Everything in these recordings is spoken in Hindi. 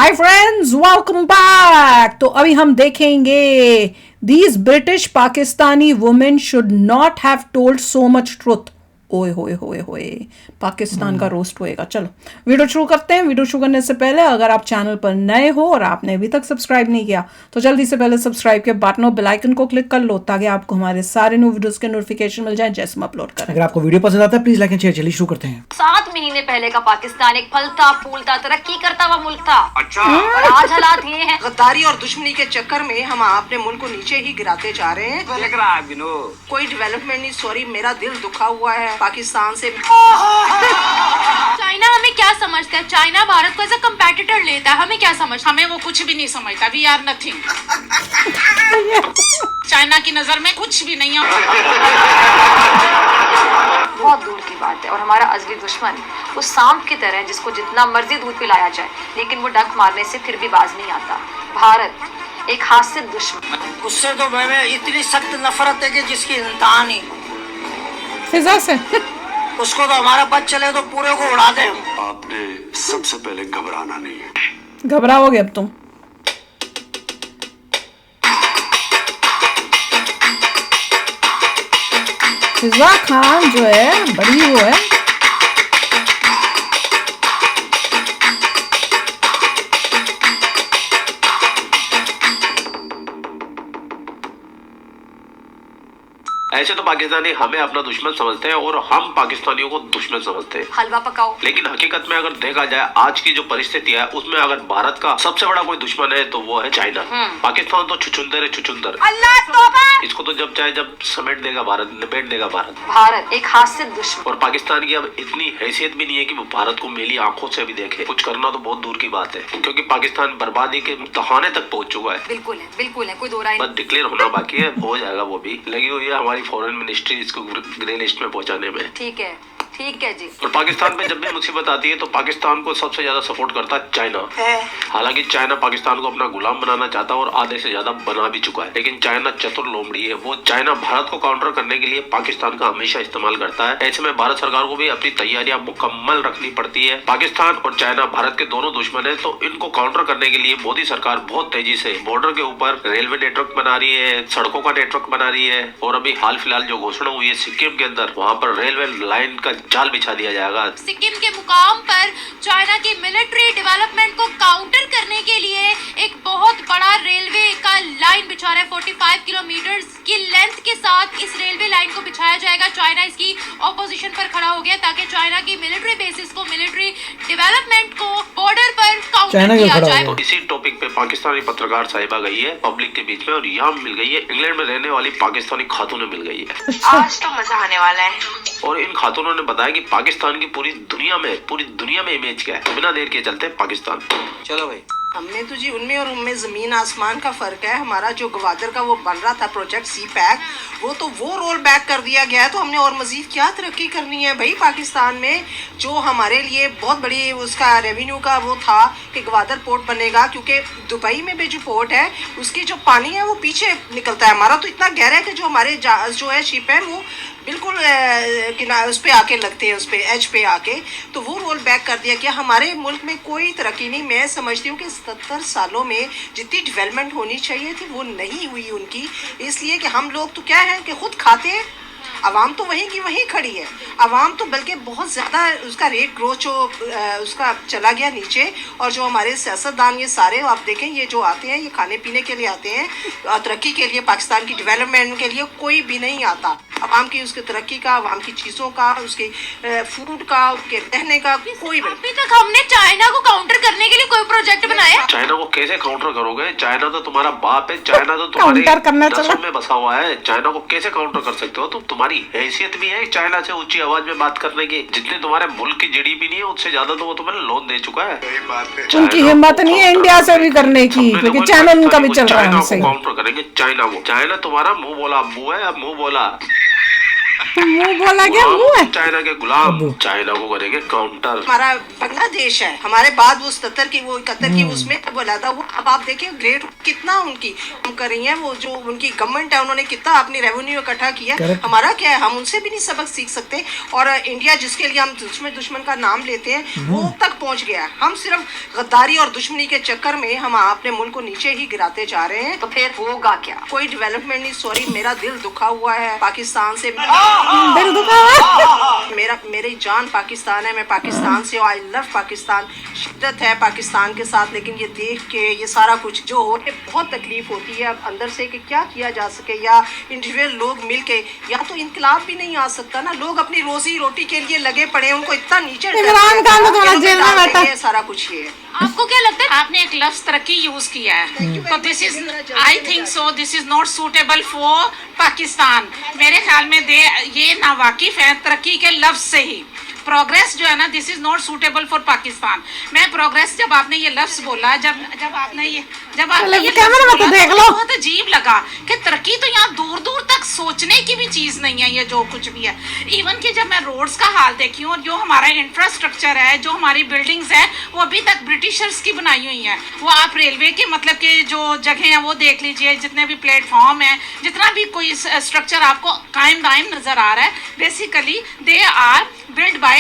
Hi friends, welcome back. तो अभी हम देखेंगे these British Pakistani women should not have told so much truth. ओए होए होए होए, पाकिस्तान का रोस्ट होएगा। चलो वीडियो शुरू करते हैं। वीडियो शुरू करने से पहले अगर आप चैनल पर नए हो और आपने अभी तक सब्सक्राइब नहीं किया तो जल्दी से पहले सब्सक्राइब के बटन और बेल आइकन को क्लिक कर लो ताकि आपको हमारे सारे न्यू वीडियोस के नोटिफिकेशन मिल जाए जैसे हम अपलोड करें। अगर आपको वीडियो पसंद आता है प्लीज लाइक एंड शेयर। चलिए शुरू करते हैं। 7 महीने पहले का पाकिस्तान एक फलता फूलता तरक्की करता हुआ मुल्क था। अच्छा। और आज हालात ये हैं। गद्दारी और दुश्मनी के चक्कर में हम अपने मुल्क को नीचे ही गिराते जा रहे हैं। लग रहा है विनोद, कोई डेवलपमेंट नहीं। सॉरी, मेरा दिल दुखा हुआ है पाकिस्तान से। चाइना हमें क्या समझता है? चाइना भारत को एज अ कंपेटिटर लेता है। हमें क्या समझ? हमें वो कुछ भी नहीं समझता। We are nothing. चाइना की नजर में कुछ भी नहीं है। बहुत दूर की बात है। और हमारा अजली दुश्मन वो सांप की तरह है जिसको जितना मर्जी दूध पिलाया जाए लेकिन वो डंक मारने से फिर भी बाज नहीं आता। भारत एक हासिल दुश्मन। उससे तो मैं इतनी सख्त नफरत है कि जिसकी इंतहा नहीं। फिजा से उसको तो हमारा बच चले तो पूरे को उड़ा दे। आपने सबसे पहले घबराना नहीं है। घबराओगे अब तुम। फिजा खान जो है बड़ी वो है। ऐसे तो पाकिस्तानी हमें अपना दुश्मन समझते हैं और हम पाकिस्तानियों को दुश्मन समझते हैं। हलवा पकाओ। लेकिन हकीकत में अगर देखा जाए आज की जो परिस्थिति है उसमें अगर भारत का सबसे बड़ा कोई दुश्मन है तो वो है चाइना। पाकिस्तान तो छुछुंदर है, छुछुंदर। अल्लाह तौबा। इसको तो जब चाहे जब समेट देगा भारत, निपेट देगा भारत। भारत एक हासिल दुश्मन। और पाकिस्तान की अब इतनी हैसियत भी नहीं है कि वो भारत को मेली आंखों से भी देखे। कुछ करना तो बहुत दूर की बात है क्योंकि पाकिस्तान बर्बादी के तहाने तक पहुंच चुका है। बिल्कुल है, बिल्कुल है, कोई दो राय बस डिक्लेयर होना बाकी है, हो जाएगा। वो भी लगी हुई है हमारी फॉरेन मिनिस्ट्री इसको ग्रे लिस्ट में पहुंचाने में। ठीक है, ठीक है जी। और पाकिस्तान में जब भी मुसीबत आती है तो पाकिस्तान को सबसे ज्यादा सपोर्ट करता है चाइना। हालांकि चाइना पाकिस्तान को अपना गुलाम बनाना चाहता है और आधे से ज्यादा बना भी चुका है। लेकिन चाइना चतुर लोमड़ी है। वो चाइना भारत को काउंटर करने के लिए पाकिस्तान का हमेशा इस्तेमाल करता है। ऐसे में भारत सरकार को भी अपनी तैयारियां मुकम्मल रखनी पड़ती है। पाकिस्तान और चाइना भारत के दोनों दुश्मन है तो इनको काउंटर करने के लिए मोदी सरकार बहुत तेजी से बॉर्डर के ऊपर रेलवे नेटवर्क बना रही है, सड़कों का नेटवर्क बना रही है। और अभी हाल फिलहाल जो घोषणा हुई है सिक्किम के अंदर, वहाँ पर रेलवे लाइन का जाल बिछा दिया जाएगा। सिक्किम के मुकाम पर चाइना की मिलिट्री डेवलपमेंट को काउंटर करने के लिए एक बहुत बड़ा रेलवे का लाइन बिछा रहा है। 45 किलोमीटर की लेंथ के साथ इस रेलवे लाइन को बिछाया जाएगा। चाइना इसकी ऑपोजिशन पर खड़ा हो गया ताकि चाइना की मिलिट्री बेसिस को, मिलिट्री डेवलपमेंट को बॉर्डर पर काउंटर किया जाए। तो इसी टॉपिक पे पाकिस्तानी पत्रकार साहिबा गई है पब्लिक के बीच में और यहाँ मिल गई है इंग्लैंड में रहने वाली पाकिस्तानी खातूनें मिल गई है। आज तो मजा आने वाला है। और इन खातूनों ने बताया कि पाकिस्तान की पूरी दुनिया में इमेज क्या है। बिना देर के चलते हैं पाकिस्तान। चलो भाई। हमने तो जी उनमें और उनमें जमीन आसमान का फर्क है। हमारा जो गवादर का वो बन रहा था प्रोजेक्ट सी पैक, वो रोल बैक कर दिया गया है। तो हमने और मजीद क्या तरक्की करनी है भाई पाकिस्तान में। जो हमारे लिए बहुत बड़ी उसका रेवेन्यू का वो था कि गवादर पोर्ट बनेगा क्योंकि दुबई में भी जो पोर्ट है उसकी जो पानी है वो पीछे निकलता है। हमारा तो इतना गहरा है कि जो हमारे जो है शिप है वो बिल्कुल किनारे उस पे आके लगते हैं, उस पे एज पे आके। तो वो रोल बैक कर दिया गया। हमारे मुल्क में कोई तरक्की नहीं। मैं समझती हूँ कि 70 सालों में जितनी डेवलपमेंट होनी चाहिए थी वो नहीं हुई उनकी। इसलिए कि हम लोग तो क्या है कि खुद खाते हैं, आवाम तो वहीं की वहीं खड़ी है। आवाम तो बल्कि बहुत ज़्यादा उसका रेट ग्रोथ जो उसका चला गया नीचे। और जो हमारे सियासतदान ये सारे आप देखें ये जो आते हैं ये खाने पीने के लिए आते हैं, तरक्की के लिए, पाकिस्तान की डेवलपमेंट के लिए कोई भी नहीं आता। आवाम की उसकी तरक्की का, आवाम की चीज़ों का, उसके फूड का, उसके रहने का कोई भी। अभी तक हमने चाइना को काउंटर करने के लिए कोई प्रोजेक्ट बनाया? चाइना को कैसे काउंटर करोगे? चाइना तो तुम्हारा बाप है। चाइना तो तुम्हारे नसों में बसा हुआ है। चाइना को कैसे काउंटर कर सकते हो? तुम्हारी हैसियत भी है चाइना से ऊंची आवाज में बात करने की। जितने तुम्हारे मुल्क की जीडीपी नहीं है उससे ज्यादा तो वो तुम्हें लोन दे चुका है। उनकी हिम्मत नहीं है इंडिया से भी करने की क्योंकि चाइना उनका भी चल रहा है। काउंटर करेंगे चाइना को। चाइना तुम्हारा मुंह बोला अब्बू है, अब मुंह बोला मुंह बोला क्या मुंह है चाइना के गुलाम चाइना को करेंगे काउंटर। हमारा बांग्लादेश है, हमारे बाद वो 77 की वो 71 की उसमें बोला था वो। अब आप देखिए ग्रेट कितना उनकी हम कर रही हैं, वो जो उनकी गवर्नमेंट है उन्होंने कितना अपनी रेवेन्यू इकट्ठा किया। हमारा क्या है, हम उनसे भी नहीं सबक सीख सकते। और इंडिया जिसके लिए हम दुश्मन का नाम लेते हैं वो तक पहुंच गया। हम सिर्फ गद्दारी और दुश्मनी के चक्कर में हम अपने मुल्क को नीचे ही गिराते जा रहे हैं। तो फिर होगा क्या, कोई डेवलपमेंट नहीं। सॉरी, मेरा दिल दुखा हुआ है पाकिस्तान से। दिल दुखा हुआ। मेरी जान पाकिस्तान है, मैं पाकिस्तान से आई लव पाकिस्तान, शिद्दत है पाकिस्तान के साथ। लेकिन ये देख के ये सारा कुछ जो हो रहा है बहुत तकलीफ होती है अंदर से कि क्या किया जा सके। या इंडिविजुअल लोग मिल के, या तो इनकलाब भी नहीं आ सकता ना। लोग अपनी रोजी रोटी के लिए लगे पड़े, उनको इतना नीचे इमरान खान तो थोड़ा जेल में बैठा है। सारा कुछ ये आपको क्या लगता है? आपने एक लफ्ज तरक्की यूज किया है, तो this is I think so this is not suitable for Pakistan. मेरे ख्याल में ये नावाकिफ है तरक्की के लफ्ज से ही। प्रोग्रेस जो है ना, this is not suitable for Pakistan. मैं प्रोग्रेस, जब आपने ये लफ्ज बोला, जब आपने ये कैमरे में तो देख लो, बहुत अजीब लगा कि तरक्की तो यहाँ दूर दूर तक सोचने की भी चीज नहीं है। ये जो कुछ भी है, इवन कि जब मैं रोड्स का हाल देखी हूँ और जो हमारा इंफ्रास्ट्रक्चर है, जो हमारी बिल्डिंग्स है, वो अभी तक ब्रिटिशर्स की बनाई हुई है। वो आप रेलवे के मतलब के जो जगह है वो देख लीजिए, जितने भी प्लेटफॉर्म है, जितना भी कोई स्ट्रक्चर आपको कायम दायम नजर आ रहा है, basically they are build by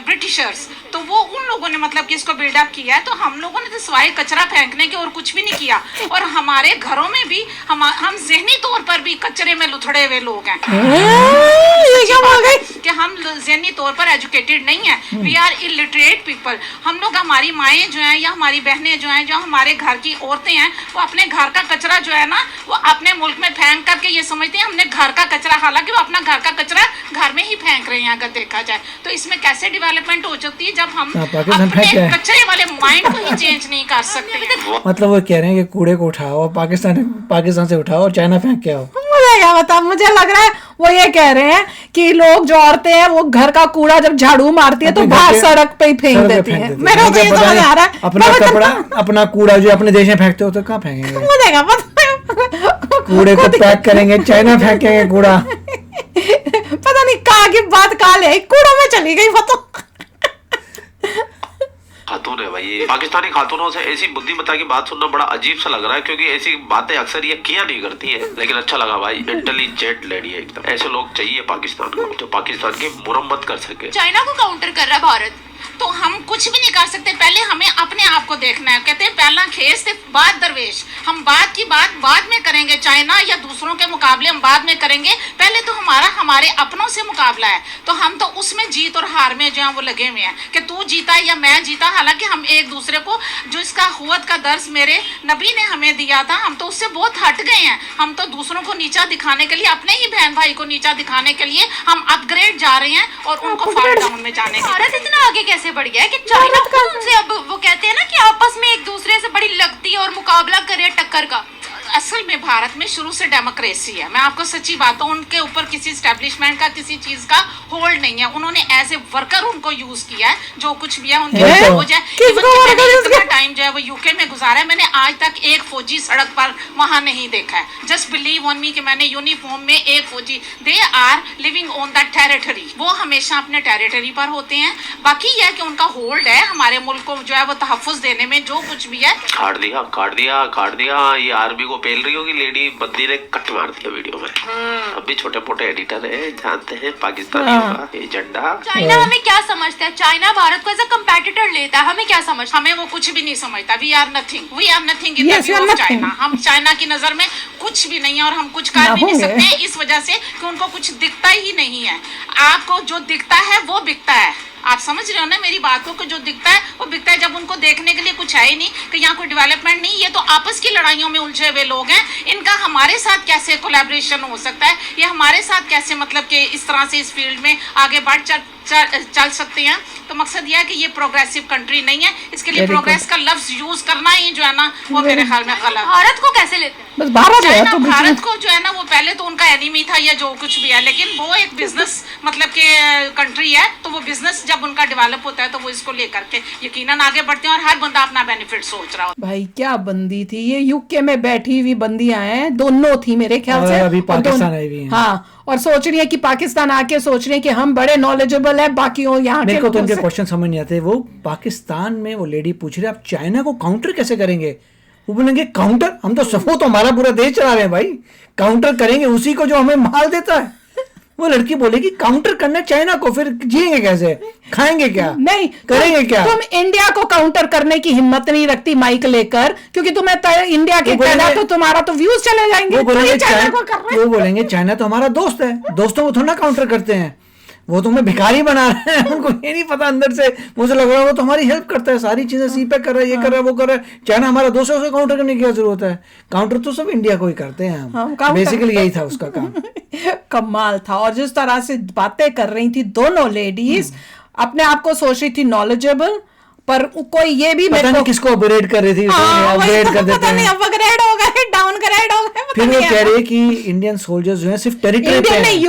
Britishers. तो वो उन लोगों ने मतलब कि इसको बिल्डअप किया है। तो हम लोगों ने तो सिवाय कचरा फेंकने के और कुछ भी नहीं किया। और हमारे घरों में भी हम ज़हनी तौर पर भी कचरे में लुथड़े हुए लोग हैं। ये क्या बोल गई कि हम ज़हनी तौर पर एजुकेटेड नहीं है, वी आर इलिटरेट पीपल। हम लोग, हमारी माएँ जो हैं या हमारी बहनें जो हैं, जो हमारे घर की औरतें हैं, वो अपने घर का कचरा जो है ना, वो अपने मुल्क में फेंक करके ये समझते हैं हमने घर का कचरा, हालांकि वो अपना घर का कचरा घर में ही फेंक रहे हैं। अगर देखा जाए तो इसमें कैसे डेवलपमेंट हो सकती है जब हम अपने कचरे वाले माइंड को ही चेंज नहीं कर सकते। मतलब वो कह रहे हैं कि कूड़े को उठाओ, पाकिस्तान से उठाओ और चाइना फेंक के आओ। मुझे क्या बता, मुझे लग रहा है वो ये कह रहे हैं कि लोग जो औरतें हैं वो घर का कूड़ा जब झाड़ू मारती है तो बाहर सड़क पे ही फेंक देती हैं। मेरे को तो ये समझ आ रहा है, अपना कपड़ा, अपना कूड़ा जो अपने देश में फेंकते हो तो कहाँ फेंकेंगे? मुझे क्या पता, कूड़े को पैक करेंगे, चाइना फेंकेंगे कूड़ा। पता नहीं कहाँ की बात कहाँ ले कूड़ों में चली गई वो तो। खातून है भाई, पाकिस्तानी खातूनों से ऐसी बुद्धिमत्ता की बात सुनना बड़ा अजीब सा लग रहा है, क्योंकि ऐसी बातें अक्सर ये किया नहीं करती है। लेकिन अच्छा लगा भाई, इंटेलिजेंट लेडी है एकदम। ऐसे लोग चाहिए पाकिस्तान को जो पाकिस्तान की मुरम्मत कर सके। चाइना को काउंटर कर रहा है भारत। तो हम कुछ भी नहीं कर सकते। पहले हमें अपने आप को देखना है। कहते हैं पहला खेस थे बाद दरवेश। हम बात की बात बाद में करेंगे, चाइना या दूसरों के मुकाबले हम बाद में करेंगे। पहले तो हमारे अपनों से मुकाबला है। तो हम तो उसमें जीत और हार में जो है वो लगे हुए हैं कि तू जीता या मैं जीता। हालांकि हम एक दूसरे को, जो इसका हुवत का दर्स मेरे नबी ने हमें दिया था, हम तो उससे बहुत हट गए हैं। हम तो दूसरों को नीचा दिखाने के लिए, अपने ही बहन भाई को नीचा दिखाने के लिए हम अपग्रेड जा रहे हैं और उनको फॉल डाउन में जाने के। भारत इतना आगे कैसे बढ़ गया है कि चाइना खुद उनसे, अब वो कहते हैं ना कि आपस में एक दूसरे से बड़ी लगती है और मुकाबला करे टक्कर का। असल में भारत में शुरू से डेमोक्रेसी है। मैं आपको सच्ची बात हूँ, उनके ऊपर किसी एस्टेब्लिशमेंट का, किसी चीज का होल्ड नहीं है। उन्होंने एज ए वर्कर उनको यूज किया है। जो कुछ भी है उनके हो जाए। इतना टाइम जो है वो यूके में गुजारा है, मैंने आज तक एक फौजी सड़क पर वहां नहीं देखा है। जस्ट बिलीव ऑन मी कि मैंने यूनिफॉर्म में एक फौजी, they are living on that territory. वो हमेशा अपने टेरिटरी पर होते हैं। बाकी यह कि उनका होल्ड है हमारे मुल्क को जो है वो तहफ़्फ़ुज़ देने में, जो कुछ भी है। काट दिया। ये आर्मी को पेल रही होगी लेडी, बंदी ने कट मार दिया वीडियो में। अब भी छोटे मोटे एडिटर है, जानते हैं पाकिस्तानियों का एजेंडा। चाइना हमें क्या समझता है? चाइना भारत को एज अ कंपेटिटर लेता है, हमें क्या समझता है? हमें वो कुछ भी नहीं समझता। We are nothing in the view of China. हम चाइना की नजर में कुछ भी नहीं है और हम कुछ कर भी नहीं सकते हैं, इस वजह से कि उनको कुछ दिखता ही नहीं है। आपको जो दिखता है वो बिकता है। आप समझ रहे हो ना मेरी बात को, कि जो दिखता है वो बिकता है। जब उनको देखने के लिए कुछ है ही नहीं, कि यहाँ कोई डेवलपमेंट नहीं, ये तो आपस की लड़ाइयों में उलझे हुए लोग हैं। इनका हमारे साथ कैसे कोलैबोरेशन हो सकता है, ये हमारे साथ कैसे मतलब कि इस तरह से इस फील्ड में आगे बढ़ चल सकते हैं। तो मकसद यह है कि ये प्रोग्रेसिव कंट्री नहीं है। इसके लिए प्रोग्रेस का लफ्ज यूज करना ही जो है ना वो मेरे ख्याल में गलत। भारत को कैसे लेते हैं? बस भारत है तो भारत को जो है ना वो पहले तो उनका एनिमी था या जो कुछ भी है, लेकिन वो एक बिजनेस मतलब के कंट्री है। तो वो बिजनेस जब उनका डेवलप होता है तो वो इसको लेकर के यकीनन आगे बढ़ते हैं और हर बंदा अपना बेनिफिट सोच रहा होता है। भाई क्या बंदी थी ये, यूके में बैठी हुई बंदियां हैं, दोनों थी मेरे ख्याल से, अभी पाकिस्तान आई हुई हैं। हाँ, और सोच रही है कि पाकिस्तान आके सोच रही है कि हम बड़े नॉलेजेबल है बाकियों यहाँ मेरे के को तो लोगों उनके से। क्वेश्चन समझ नहीं आते। वो पाकिस्तान में वो लेडी पूछ रही है आप चाइना को काउंटर कैसे करेंगे? वो बोलेंगे काउंटर, हम तो वो तो हमारा पूरा देश चला रहे हैं भाई, काउंटर करेंगे उसी को जो हमें माल देता है। वो लड़की बोलेगी काउंटर करना चाइना को, फिर जिएंगे कैसे, खाएंगे क्या, नहीं करेंगे क्या? तुम इंडिया को काउंटर करने की हिम्मत नहीं रखती माइक लेकर, क्योंकि तुम्हें इंडिया के कहना तो तुम्हारा तो व्यूज चले जाएंगे। वो बोलेंगे चाइना को कर रहे हैं। वो बोलेंगे चाइना तो हमारा दोस्त है, दोस्तों को थोड़ा ना काउंटर करते हैं, वो तुम्हें भिखारी बना रहे हैं। उनको ये नहीं पता अंदर से मुझे लग रहा है वो तो हमारी हेल्प करता है, सारी चीजें सी पे कर रहा है, ये कर रहा है, वो कर रहा है। चाइना हमारा दोस्त है, उसे काउंटर करने की क्या जरूरत है? काउंटर तो सब इंडिया को ही करते हैं हम। बेसिकली यही था उसका काम। कमाल था। और जिस तरह से बातें कर रही थी दोनों लेडीज, अपने आप को सोच रही थी नॉलेजेबल, पर कोई ये भी पता नहीं किसको अपग्रेड कर रही थी, अपग्रेड कर देते पता नहीं हैं। अपग्रेड हो गए, डाउनग्रेड हो गए। फिर वो कह रही है कि इंडियन सोल्जर्स जो है सिर्फ टेरिटरी पे इंडियन हैं। नहीं,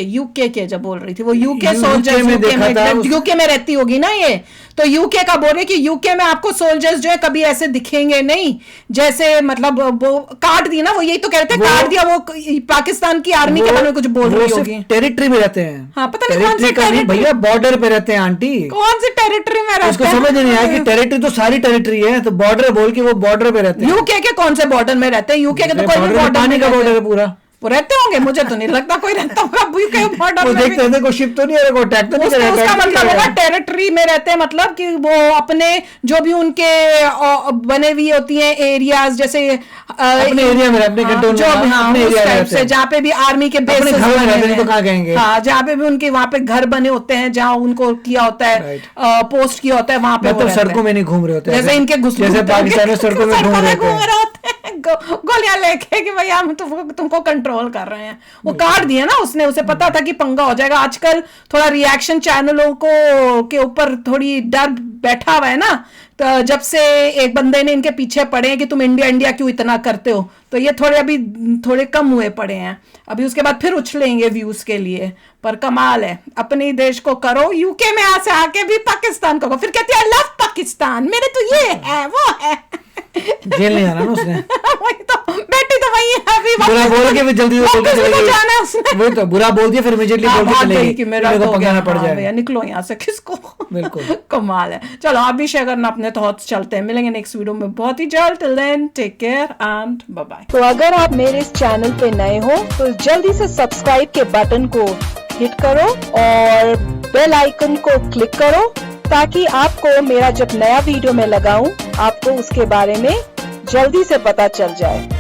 यूके के जब बोल रही थी वो यूके UK सोल्जर्स, में देखा था यूके में रहती होगी ना ये, तो यूके का बोल रही कि यूके में आपको सोल्जर्स जो है कभी ऐसे दिखेंगे नहीं, जैसे मतलब वो काट दी ना, वो यही तो कह रहे थे, काट दिया वो पाकिस्तान की आर्मी के बारे में कुछ बोल रही होगी। टेरिटरी में रहते हैं। हाँ, पता नहीं कौन सी टेरिटरी का नहीं भैया, बॉर्डर पे रहते हैं आंटी। कौन सी टेरिटरी में रहते उसको हैं? समझ नहीं आया कि टेरिटरी तो सारी टेरिटरी है, तो बॉर्डर बोल के वो बॉर्डर पे रहते हैं। यूके के कौन से बॉर्डर में रहते हैं? यूके के तो कोई भी बॉर्डर पानी का बॉर्डर है पूरा। वो रहते होंगे, मुझे तो नहीं लगता कोई रहता होगा यूके बॉर्डर वो में। देखते रहते कोई शिप तो नहीं है, कोई अटैक तो नहीं कर रहा है। उसका attack तो नहीं मतलब कर रहा होगा है। टेरिटरी में रहते हैं, मतलब कि वो अपने जो भी उनके बने हुई होती हैं एरियाज, जैसे अपने एरिया में, अपने कंट्रोल जो भी, हाँ, अपने उस एरिया में टाइप रहते से हैं। जहाँ पे भी आर्मी के अपने बेसिस घर में बने रहते हैं, हुए तो कहाँ कहेंगे? हाँ, जहाँ पे भी उनके वहाँ पे घर बने होते हैं, जहाँ उनको किया होता है, पोस्ट किया होता है, वहाँ पे वो मतलब रहते हैं। सड़कों में नहीं घूम रहे होते, जैसे इनके जैसे पाकिस्तान में सड़कों में घूम रहे होते हैं, गोलियां लेके कि भैया हम तुमको कंट्रोल कर रहे हैं। वो काट दिया ना उसने, उसे पता था कि पंगा हो जाएगा। आजकल थोड़ा रिएक्शन चैनलों को के ऊपर थोड़ी डर बैठा हुआ है ना, तो जब से एक बंदे ने इनके पीछे पड़े हैं कि तुम इंडिया इंडिया क्यों इतना करते हो, तो ये अभी थोड़े कम हुए पड़े हैं। अभी उसके बाद फिर उछलेंगे व्यूज के लिए। पर कमाल है, अपने देश को करो, यूके में से आके भी पाकिस्तान को, फिर कहती है आई लव पाकिस्तान, मेरे तो ये है वो है। जेल नहीं जाना ना उसने। वही तो, बेटी तो वही है अभी, बुरा बोल के फिर जल्दी से बोल के चले गई। जाना है उसने। वही तो बुरा बोल दिया, फिर इमीडिएटली बोल के भाग चले गई गई कि मेरा मेरे तो को पकाना पड़ हाँ भैया जाए। निकलो यहाँ से, किसको। बिल्कुल। कमाल है। चलो आप भी शेयर करना अपने थॉट्स। चलते हैं, मिलेंगे नेक्स्ट वीडियो में बहुत ही जल्द। Till then take care and bye bye. तो अगर आप मेरे इस चैनल पे नए हो तो जल्दी से सब्सक्राइब के बटन को हिट करो और बेल आइकन को क्लिक करो, ताकि आपको मेरा जब नया वीडियो मैं लगाऊं आपको उसके बारे में जल्दी से पता चल जाए।